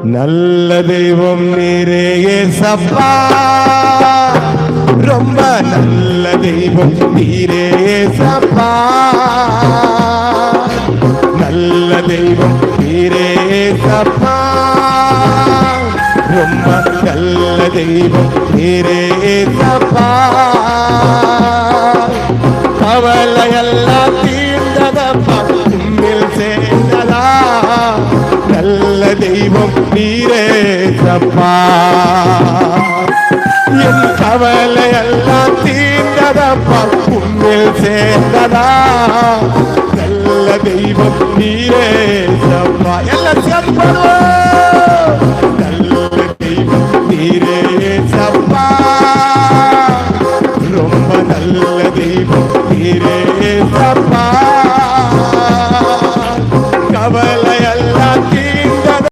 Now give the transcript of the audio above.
நல்ல தெய்வம் நீரே ஏசப்பா, ரொம்ப நல்ல தெய்வம் நீரே ஏசப்பா, நல்ல தெய்வம் நீரே ஏசப்பா, ரொம்ப நல்ல தெய்வம் நீரே ஏசப்பா. கவலையெல்லாம் தீர்ந்ததப்பா, உம்மில் சேர்ந்ததா, நல்ல தெய்வம் நீரே ஏசப்பா. என் கவலையெல்லாம் தீர்ந்ததப்பா, உம்மில் சேர்ந்ததா, நல்ல தெய்வம் நீரே ஏசப்பா. எல்லாம் சேர்ந்து